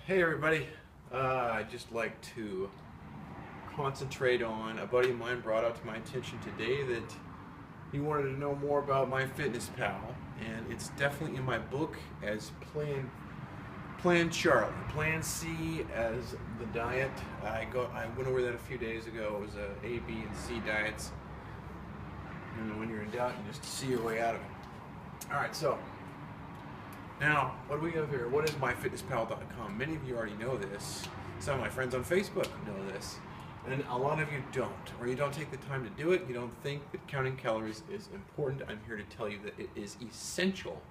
Hey everybody, I'd just like to concentrate on a buddy of mine brought out to my attention today that he wanted to know more about MyFitnessPal, and it's definitely in my book as Plan Charlie, Plan C as the diet. I went over that a few days ago. It was A, B, and C diets. And when you're in doubt, you just see your way out of it. All right, so. Now, what do we have here? What is MyFitnessPal.com? Many of you already know this. Some of my friends on Facebook know this. And a lot of you don't. Or you don't take the time to do it. You don't think that counting calories is important. I'm here to tell you that it is essential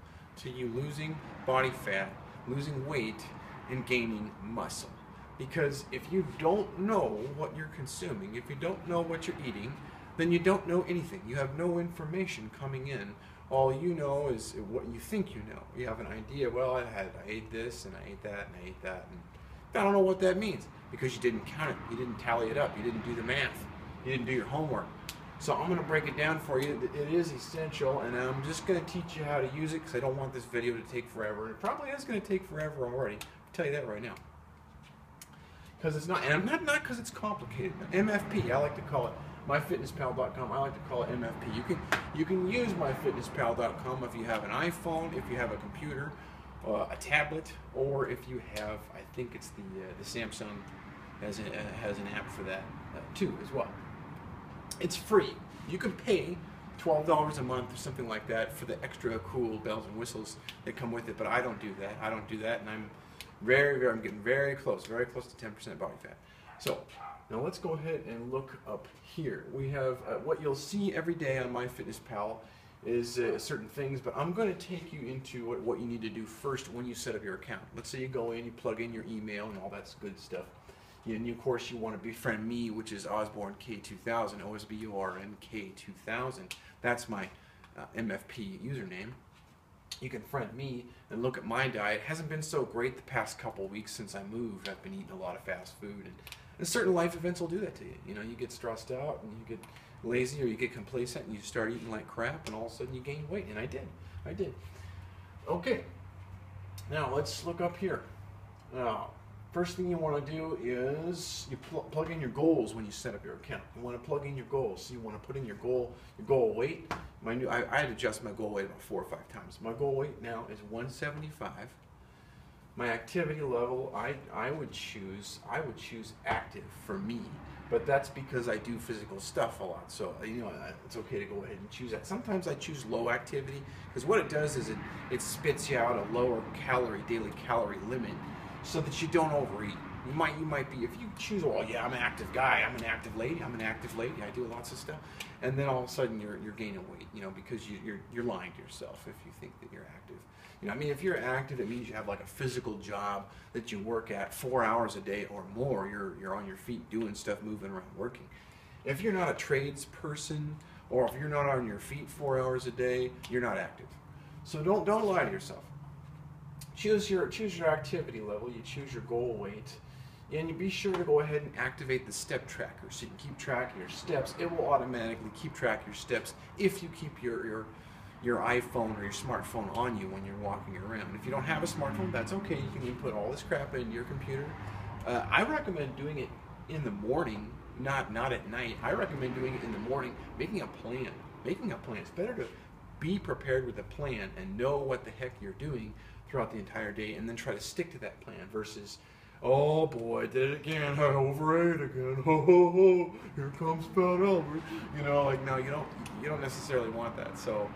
to you losing body fat, losing weight, and gaining muscle. Because if you don't know what you're consuming, if you don't know what you're eating, then you don't know anything. You have no information coming in. All you know is what you think you know. You have an idea, well, I ate this, and I ate that, and I ate that, and I don't know what that means because you didn't count it, you didn't tally it up, you didn't do the math, you didn't do your homework. So I'm going to break it down for you. It is essential, and I'm just going to teach you how to use it because I don't want this video to take forever. It probably is going to take forever already. I'll tell you that right now. Because it's not, and not because it's complicated. MFP, I like to call it. MyFitnessPal.com, I like to call it MFP. You can use MyFitnessPal.com if you have an iPhone, if you have a computer, a tablet, or if you have, I think it's the Samsung has an app for that too as well. It's free. You can pay $12 a month or something like that for the extra cool bells and whistles that come with it, but I don't do that. I don't do that, and I'm getting very close to 10% body fat. So now let's go ahead and look up here. We have what you'll see every day on MyFitnessPal is certain things, but I'm going to take you into what you need to do first when you set up your account. Let's say you go in, you plug in your email and all that good stuff. And of course you want to befriend me, which is Osborne K2000, OSBORN K2000. That's my MFP username. You can friend me and look at my diet. It hasn't been so great the past couple weeks since I moved. I've been eating a lot of fast food, and certain life events will do that to you. You know, you get stressed out and you get lazy or you get complacent and you start eating like crap, and all of a sudden you gain weight. And I did. Okay, now let's look up here. Now, first thing you want to do is you plug in your goals when you set up your account. You want to plug in your goals. So you want to put in your goal weight. I had to adjust my goal weight about 4 or 5 times. My goal weight now is 175. My activity level, I would choose active for me, but that's because I do physical stuff a lot. So you know, it's okay to go ahead and choose that. Sometimes I choose low activity because what it does is it spits you out a lower daily calorie limit, so that you don't overeat. You might be, if you choose, well, yeah, I'm an active guy, I'm an active lady, I do lots of stuff, and then all of a sudden you're gaining weight, you know, because you're lying to yourself if you think that you're active. You know, I mean, if you're active, it means you have like a physical job that you work at 4 hours a day or more. You're on your feet doing stuff, moving around, working. If you're not a tradesperson, or if you're not on your feet 4 hours a day, you're not active. So don't lie to yourself. Choose your activity level, you choose your goal weight, and you be sure to go ahead and activate the step tracker so you can keep track of your steps. It will automatically keep track of your steps if you keep your iPhone or your smartphone on you when you're walking around. If you don't have a smartphone, that's okay. You can input all this crap into your computer. I recommend doing it in the morning, not at night. I recommend doing it in the morning, making a plan. It's better to be prepared with a plan and know what the heck you're doing throughout the entire day, and then try to stick to that plan versus, oh boy, I did it again, I overate again, ho ho ho, here comes Fat Albert. You know, like, no, you don't necessarily want that. So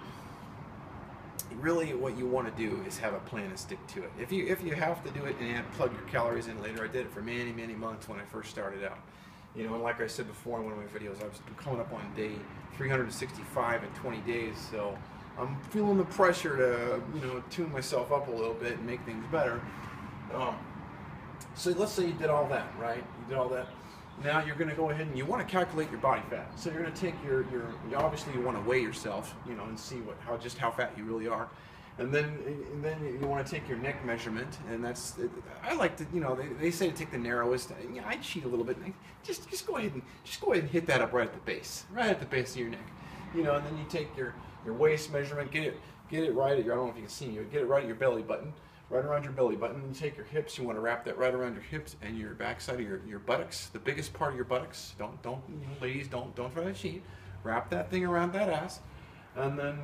really what you want to do is have a plan and stick to it. If you have to do it and plug your calories in later, I did it for many months when I first started out. You know, and like I said before in one of my videos, I was coming up on day 365 in 20 days, so I'm feeling the pressure to, you know, tune myself up a little bit and make things better. So let's say you did all that, right? You did all that. Now you're going to go ahead and you want to calculate your body fat. So you're going to take obviously you want to weigh yourself, you know, and see how fat you really are. And then you want to take your neck measurement, and I like to, you know, they say to take the narrowest. Yeah, I cheat a little bit. Just go ahead and hit that up right at the base of your neck. You know, and then you take your waist measurement, get it right at your, I don't know if you can see me, get it right at your belly button, right around your belly button. You take your hips, you want to wrap that right around your hips and your backside of your buttocks, the biggest part of your buttocks. Don't ladies, don't try to cheat. Wrap that thing around that ass, and then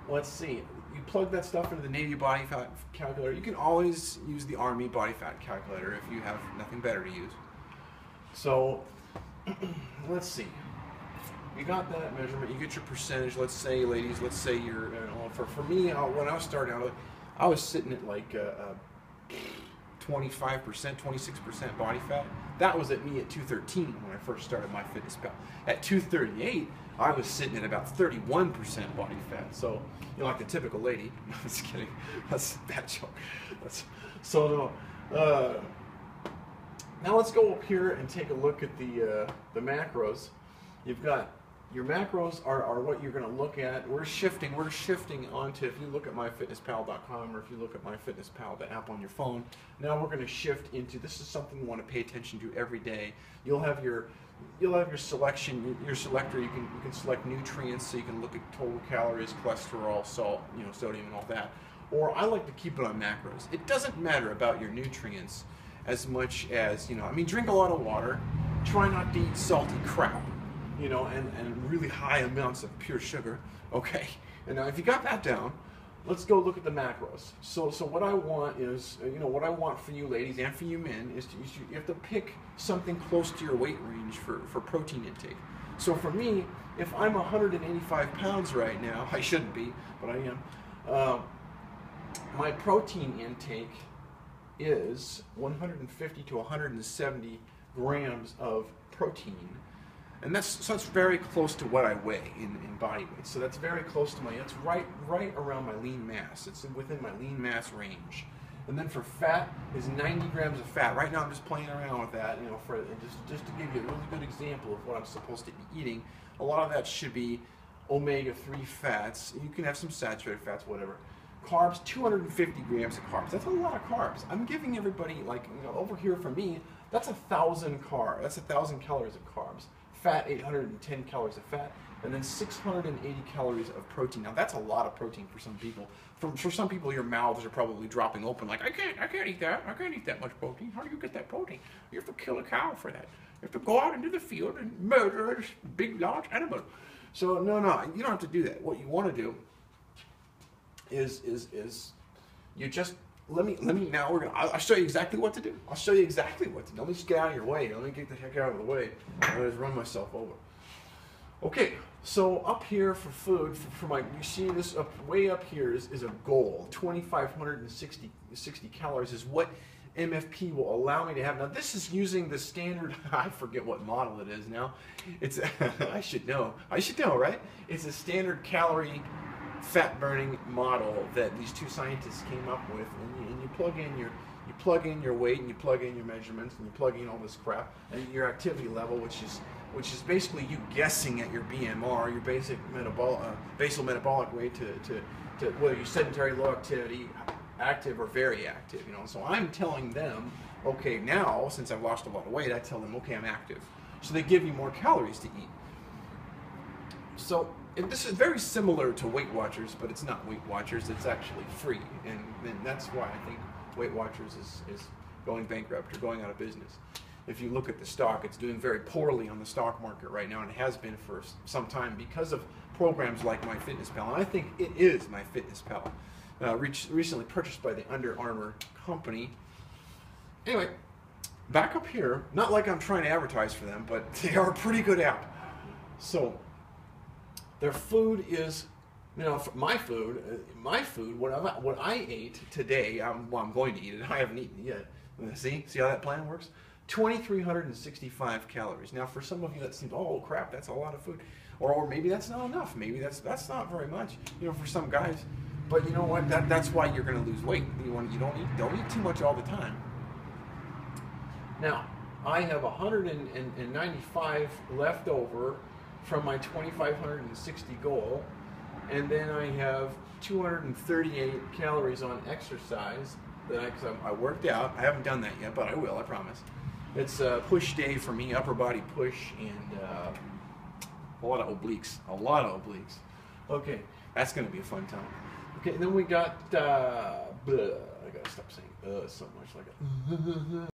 let's see. You plug that stuff into the Navy body fat calculator. You can always use the Army body fat calculator if you have nothing better to use. So let's see. You got that measurement. You get your percentage. Let's say, ladies, let's say you're. For me, when I was starting out, I was sitting at like 25%, 26% body fat. That was at me at 213 when I first started MyFitnessPal. At 238, I was sitting at about 31% body fat. So, you know, like the typical lady. I'm just kidding. That's a bad joke. Now let's go up here and take a look at the macros. You've got your macros are what you're going to look at. We're shifting onto, if you look at myfitnesspal.com or if you look at MyFitnessPal, the app on your phone, now we're going to shift into, this is something you want to pay attention to every day. You'll have your selection, your selector. You can select nutrients, so you can look at total calories, cholesterol, salt, sodium, and all that. Or I like to keep it on macros. It doesn't matter about your nutrients as much as, drink a lot of water. Try not to eat salty crap, and really high amounts of pure sugar. Okay. And now if you got that down, let's go look at the macros. So what I want is, what I want for you ladies and for you men is you have to pick something close to your weight range for protein intake. So for me, if I'm 185 pounds right now, I shouldn't be, but I am, my protein intake is 150 to 170 grams of protein. And that's very close to what I weigh in body weight. So that's very close to it's right around my lean mass. It's within my lean mass range. And then for fat is 90 grams of fat. Right now I'm just playing around with that, just to give you a really good example of what I'm supposed to be eating. A lot of that should be omega-3 fats. You can have some saturated fats, whatever. Carbs, 250 grams of carbs. That's a lot of carbs. I'm giving everybody, over here for me, that's 1,000 carbs. That's 1,000 calories of carbs. Fat, 810 calories of fat, and then 680 calories of protein. Now that's a lot of protein for some people. For some people, your mouths are probably dropping open. Like I can't eat that. I can't eat that much protein. How do you get that protein? You have to kill a cow for that. You have to go out into the field and murder a big, large animal. So no, you don't have to do that. What you want to do is you just let me now I'll show you exactly what to do. I'll show you exactly what to do. Let me just get out of your way. Let me get the heck out of the way. I'll just run myself over. Okay, so up here for food, you see this way up here is a goal. 2,560 calories is what MFP will allow me to have. Now this is using the standard, I forget what model it is now. It's I should know, right? It's a standard calorie fat burning model that these two scientists came up with, and you plug in your weight, and you plug in your measurements, and you plug in all this crap, and your activity level, which is basically you guessing at your BMR, your basic basal metabolic rate to whether you're sedentary, low activity, active, or very active. So I'm telling them, okay, now since I've lost a lot of weight, I tell them, okay, I'm active. So they give you more calories to eat. So this is very similar to Weight Watchers, but it's not Weight Watchers. It's actually free, and that's why I think Weight Watchers is going bankrupt or going out of business. If you look at the stock, it's doing very poorly on the stock market right now, and it has been for some time because of programs like MyFitnessPal. And I think it is MyFitnessPal, recently purchased by the Under Armour company. Anyway, back up here, not like I'm trying to advertise for them, but they are a pretty good app. So their food is, my food, what I ate today, I'm going to eat it. I haven't eaten it yet. See how that plan works? 2,365 calories. Now, for some of you, that seems, oh crap, that's a lot of food, or maybe that's not enough. Maybe that's not very much, for some guys. But you know what? That's why you're going to lose weight. You don't eat too much all the time. Now, I have 195 left over from my 2,560 goal, and then I have 238 calories on exercise that I worked out. I haven't done that yet, but I will, I promise. It's a push day for me, upper body push, and a lot of obliques. Okay, that's going to be a fun time. Okay, and then we got I gotta stop saying so much like